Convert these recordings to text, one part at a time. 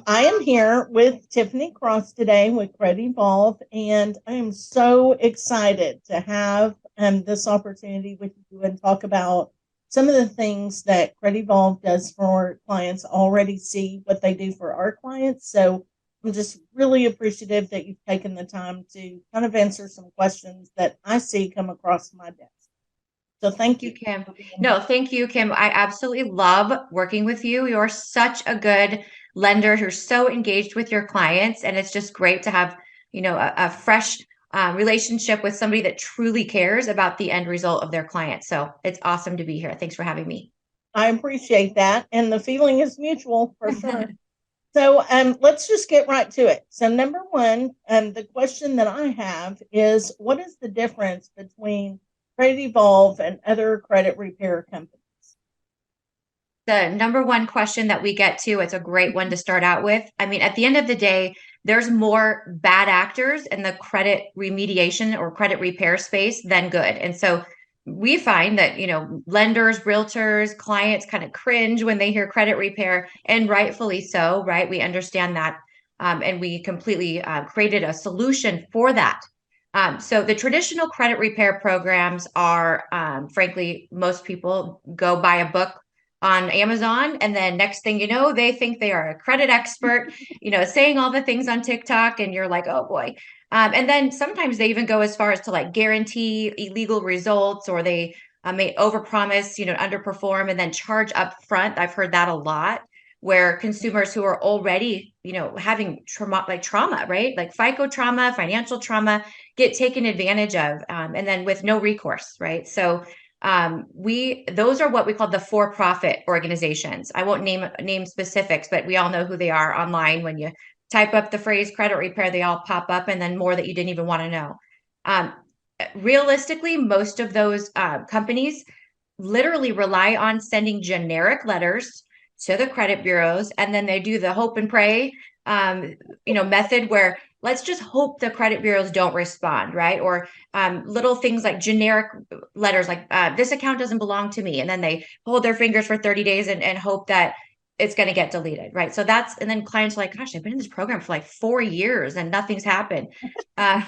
I am here with Tiffany Cross today with CredEvolv, and I am so excited to have this opportunity with you and talk about some of the things that CredEvolv does for clients. Already see what they do for our clients. So I'm just really appreciative that you've taken the time to kind of answer some questions that I see come across my desk. So thank You, you Kim. for being No, here. thank you, Kim. I absolutely love working with you. You're such a good lender. You're so engaged with your clients, and it's just great to have, a fresh relationship with somebody that truly cares about the end result of their client. So it's awesome to be here. Thanks for having me. I appreciate that, and the feeling is mutual for sure. So let's just get right to it. So number one, the question that I have is, what is the difference between CredEvolv and other credit repair companies? The number one question that we get to, it's a great one to start out with. I mean, at the end of the day, there's more bad actors in the credit remediation or credit repair space than good. And so we find that, lenders, realtors, clients kind of cringe when they hear credit repair, and rightfully so, right? We understand that. And we completely created a solution for that. So the traditional credit repair programs are, frankly, most people go buy a book on Amazon. And then next thing you know, they think they are a credit expert, saying all the things on TikTok, and you're like, oh boy. And then sometimes they even go as far as to like guarantee illegal results, or they may overpromise, underperform and then charge up front. I've heard that a lot, where consumers who are already, having trauma, right? Like FICO trauma, financial trauma, get taken advantage of, and then with no recourse, right? So we those are what we call the for-profit organizations. I won't name specifics, but we all know who they are online. When you type up the phrase credit repair, they all pop up, and then more that you didn't even want to know. Um, Realistically, most of those companies literally rely on sending generic letters to the credit bureaus, and then they do the hope and pray method, where let's just hope the credit bureaus don't respond, right? Or little things like generic letters like this account doesn't belong to me, and then they hold their fingers for 30 days and hope that it's going to get deleted, right? So that's, and then clients are like, gosh, I've been in this program for like 4 years and nothing's happened. uh,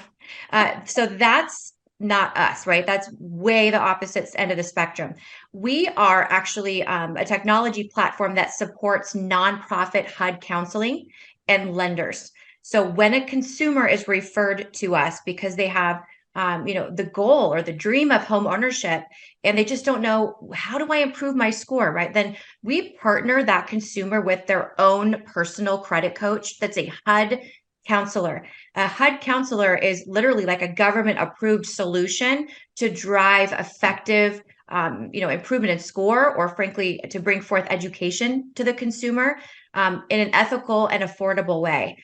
so that's not us, right? That's way the opposite end of the spectrum. We are actually a technology platform that supports nonprofit HUD counseling and lenders. So when a consumer is referred to us because they have, the goal or the dream of home ownership, and they just don't know, how do I improve my score, right? Then we partner that consumer with their own personal credit coach that's a HUD counselor. A HUD counselor is literally like a government approved solution to drive effective, improvement in score, or frankly, to bring forth education to the consumer in an ethical and affordable way.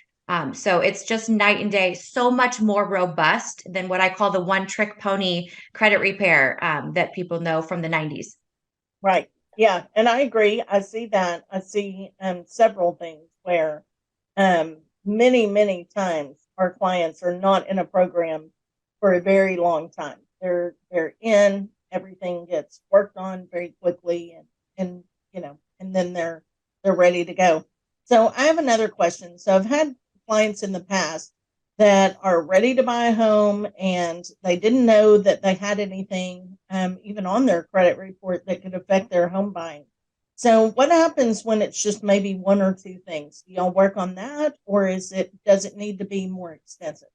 So it's just night and day, so much more robust than what I call the one trick pony credit repair that people know from the 90s. Right. Yeah, and I agree. I see that. I see several things where many times our clients are not in a program for a very long time. They're in, everything gets worked on very quickly, and and then they're ready to go. So I have another question. So I've had clients in the past that are ready to buy a home, and they didn't know that they had anything even on their credit report that could affect their home buying. So what happens when it's just maybe one or two things? Do y'all work on that, or does it need to be more extensive?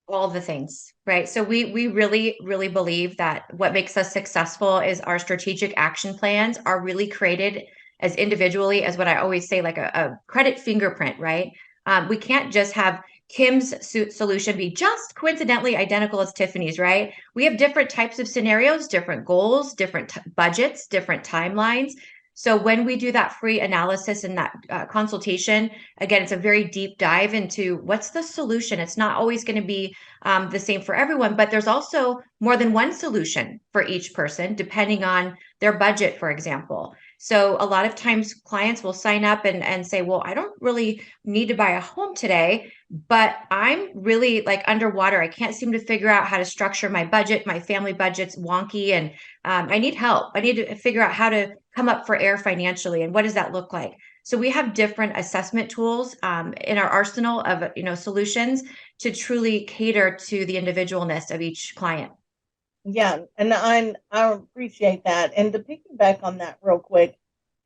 All the things, right? So we really believe that what makes us successful is our strategic action plans are really created as individually as, what I always say, like a credit fingerprint, right? We can't just have Kim's solution be just coincidentally identical as Tiffany's, right? We have different types of scenarios, different goals, different budgets, different timelines. So when we do that free analysis and that consultation, again, it's a very deep dive into what's the solution. It's not always going to be the same for everyone, but there's also more than one solution for each person, depending on their budget, for example. So a lot of times clients will sign up and say, well, I don't really need to buy a home today, but I'm really like underwater. I can't seem to figure out how to structure my budget. My family budget's wonky, and I need help. I need to figure out how to come up for air financially. And what does that look like? So we have different assessment tools in our arsenal of solutions to truly cater to the individualness of each client. Yeah, and I appreciate that. And to piggyback on that real quick,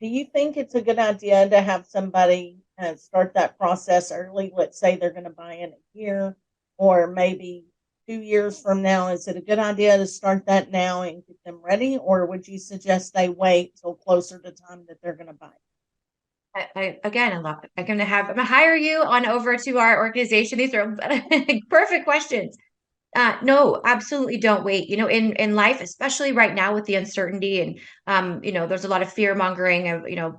do you think it's a good idea to have somebody start that process early? Let's say they're going to buy in a year or maybe 2 years from now. Is it a good idea to start that now and get them ready, or would you suggest they wait till closer to time that they're going to buy? Again, I'm gonna hire you on over to our organization. These are perfect questions. No, absolutely don't wait. In life, especially right now with the uncertainty and there's a lot of fear mongering of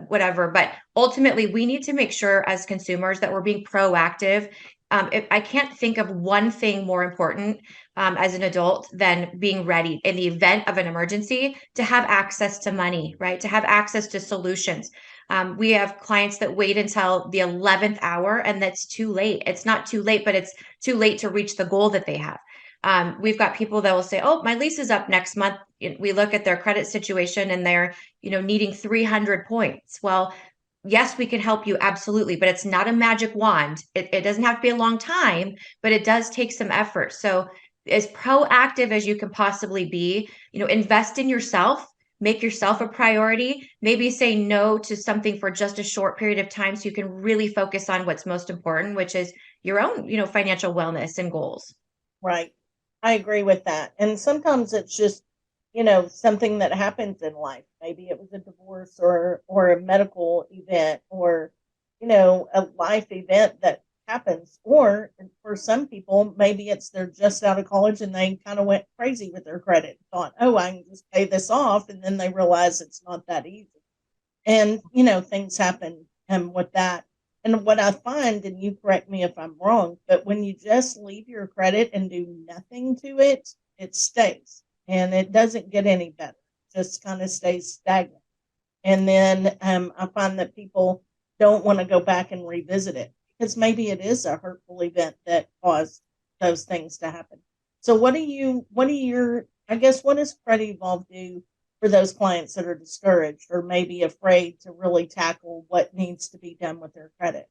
whatever. But ultimately, we need to make sure as consumers that we're being proactive. I can't think of one thing more important as an adult than being ready in the event of an emergency to have access to money, right? To have access to solutions. We have clients that wait until the 11th hour, and that's too late. It's not too late, but it's too late to reach the goal that they have. We've got people that will say, "Oh, my lease is up next month." We look at their credit situation, and they're, needing 300 points. Well, yes, we can help you absolutely, but it's not a magic wand. It doesn't have to be a long time, but it does take some effort. So, as proactive as you can possibly be, invest in yourself. Make yourself a priority. Maybe say no to something for just a short period of time so you can really focus on what's most important, which is your own, financial wellness and goals. Right. I agree with that. And sometimes it's just, something that happens in life. Maybe it was a divorce or a medical event or, a life event that happens. Or for some people, maybe it's they're just out of college and they kind of went crazy with their credit, thought, oh, I can just pay this off. And then they realize it's not that easy. And, things happen with that. And what I find, and you correct me if I'm wrong, but when you just leave your credit and do nothing to it, it stays and it doesn't get any better. It just kind of stays stagnant. And then I find that people don't want to go back and revisit it because maybe it is a hurtful event that caused those things to happen. So I guess, what does CredEvolv do for those clients that are discouraged or maybe afraid to really tackle what needs to be done with their credit?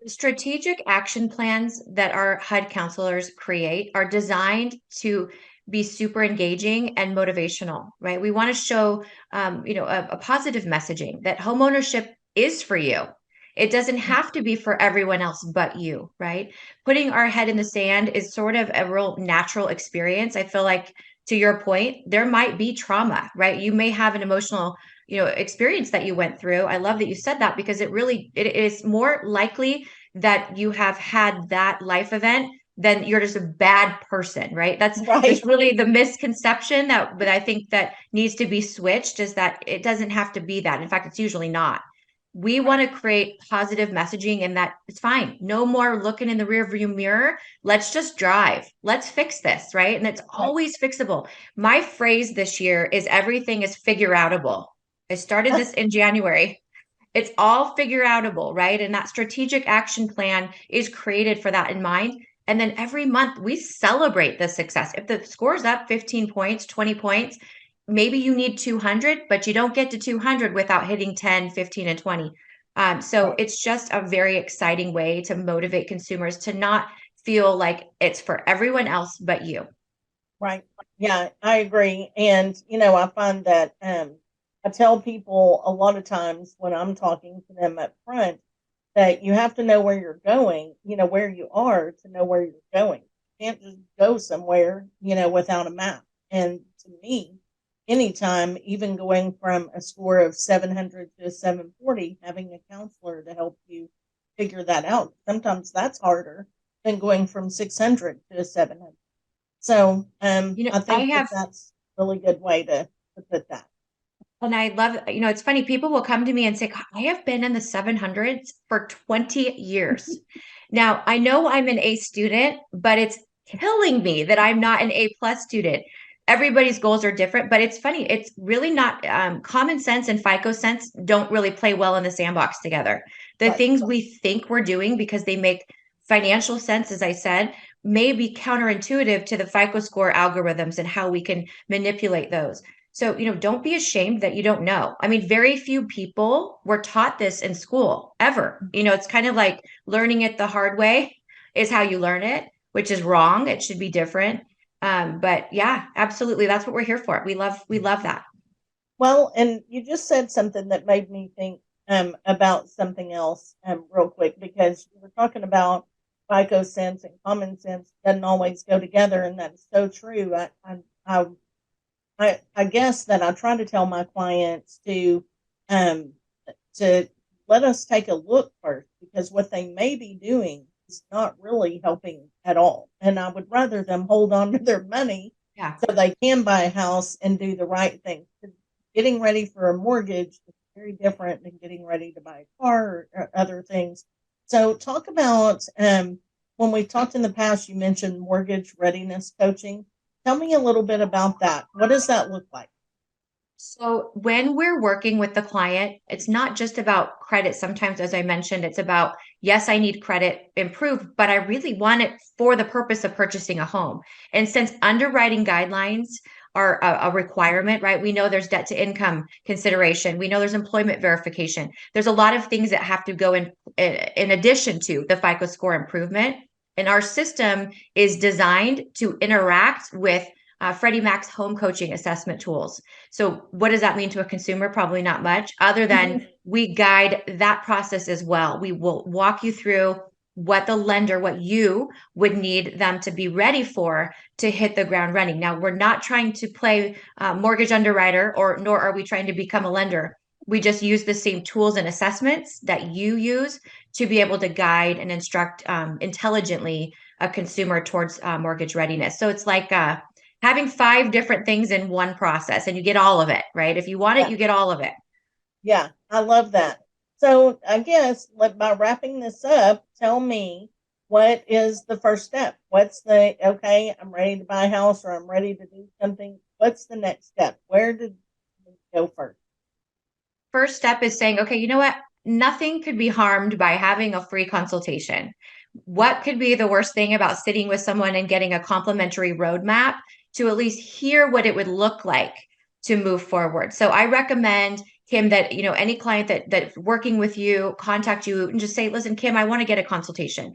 Strategic action plans that our HUD counselors create are designed to be super engaging and motivational, right? We want to show, a positive messaging that homeownership is for you. It doesn't have to be for everyone else but you, right? Putting our head in the sand is sort of a real natural experience. I feel like, to your point, there might be trauma, right? You may have an emotional experience that you went through. I love that you said that because it is more likely that you have had that life event than you're just a bad person, right? That's Right. really the misconception but I think that needs to be switched, is that it doesn't have to be that. In fact, it's usually not. We want to create positive messaging in that it's fine. No more looking in the rear view mirror. Let's just drive. Let's fix this, right? And it's Right. always fixable. My phrase this year is everything is figure outable. I started this in January. It's all figure outable, right? And that strategic action plan is created for that in mind. And then every month we celebrate the success. If the score's up 15 points, 20 points, maybe you need 200, but you don't get to 200 without hitting 10, 15, and 20. So Right. it's just a very exciting way to motivate consumers to not feel like it's for everyone else but you. Right. Yeah, I agree. And, I find that I tell people a lot of times when I'm talking to them up front that you have to know where you're going, where you are to know where you're going. You can't just go somewhere, without a map. And to me, anytime, even going from a score of 700 to a 740, having a counselor to help you figure that out, sometimes that's harder than going from 600 to a 700. So I I think that have that's a really good way to put that. And I love, it's funny, people will come to me and say, I have been in the 700s for 20 years. Now, I know I'm an A student, but it's killing me that I'm not an A plus student. Everybody's goals are different, but it's funny. It's really not common sense and FICO sense don't really play well in the sandbox together. The Right. things we think we're doing because they make financial sense, as I said, may be counterintuitive to the FICO score algorithms and how we can manipulate those. So, don't be ashamed that you don't know. I mean, very few people were taught this in school ever. It's kind of like learning it the hard way is how you learn it, which is wrong. It should be different. But yeah, absolutely. That's what we're here for. We love that. Well, and you just said something that made me think about something else real quick, because you were talking about FICO sense and common sense doesn't always go together, and that's so true. I, I guess that I try to tell my clients um, to let us take a look first, because what they may be doing is not really helping at all. And I would rather them hold on to their money Yeah. so they can buy a house and do the right thing. Getting ready for a mortgage is very different than getting ready to buy a car or other things. So, talk about when we talked in the past, you mentioned mortgage readiness coaching. Tell me a little bit about that. What does that look like? So when we're working with the client, it's not just about credit. Sometimes, as I mentioned, it's about, yes, I need credit improved, but I really want it for the purpose of purchasing a home. And since underwriting guidelines are a requirement, right? We know there's debt to income consideration. We know there's employment verification. There's a lot of things that have to go in addition to the FICO score improvement. And our system is designed to interact with Freddie Mac's home coaching assessment tools. So, what does that mean to a consumer? Probably not much, other than we guide that process as well. We will walk you through what you would need them to be ready for to hit the ground running. Now, we're not trying to play mortgage underwriter, or nor are we trying to become a lender. We just use the same tools and assessments that you use to be able to guide and instruct intelligently a consumer towards mortgage readiness. So it's like having 5 different things in one process, and you get all of it, right? If you want it, Yeah, you get all of it. yeah, I love that. So, I guess by wrapping this up, tell me, what is the first step? What's the okay? I'm ready to buy a house, or I'm ready to do something. What's the next step? Where did we go first? First step is saying, okay, you know what? Nothing could be harmed by having a free consultation. What could be the worst thing about sitting with someone and getting a complimentary roadmap to at least hear what it would look like to move forward? So I recommend, Kim, that any client that working with you contact you and just say, listen, Kim, I want to get a consultation.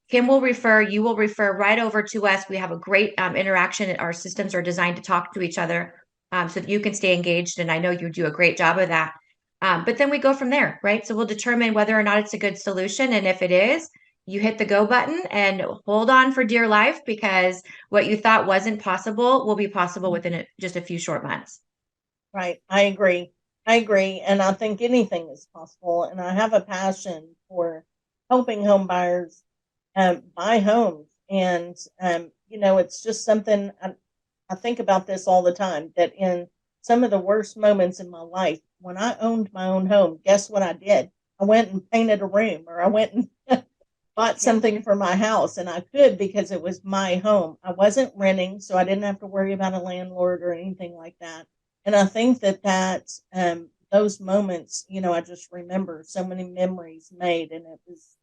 Kim will refer, you will refer right over to us. We have a great interaction. Our systems are designed to talk to each other so that you can stay engaged. And I know you do a great job of that. But then we go from there, right? So we'll determine whether or not it's a good solution. And if it is, you hit the go button and hold on for dear life, because what you thought wasn't possible will be possible within just a few short months. Right. I agree. I agree. And I think anything is possible. And I have a passion for helping home buyers buy homes. And, it's just something I think about this all the time, that in some of the worst moments in my life, when I owned my own home, guess what I did? I went and painted a room, or I went and bought Yeah. something for my house, and I could, because it was my home. I wasn't renting, so I didn't have to worry about a landlord or anything like that. And I think that those moments, I just remember so many memories made, and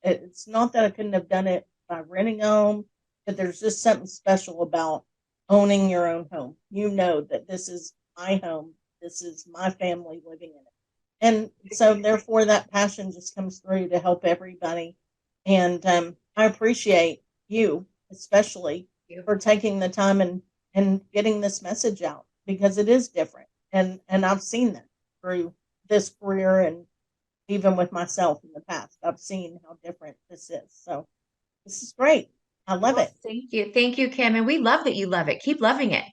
it's not that I couldn't have done it by renting a home, but there's just something special about owning your own home. You know that this is my home, this is my family living in it. And so, therefore, that passion just comes through to help everybody. And I appreciate you, especially, for taking the time and getting this message out, because it is different. And I've seen that through this career, and even with myself in the past. I've seen how different this is. So, this is great. I love Well, it. thank you. Thank you, Kim. And we love that you love it. Keep loving it.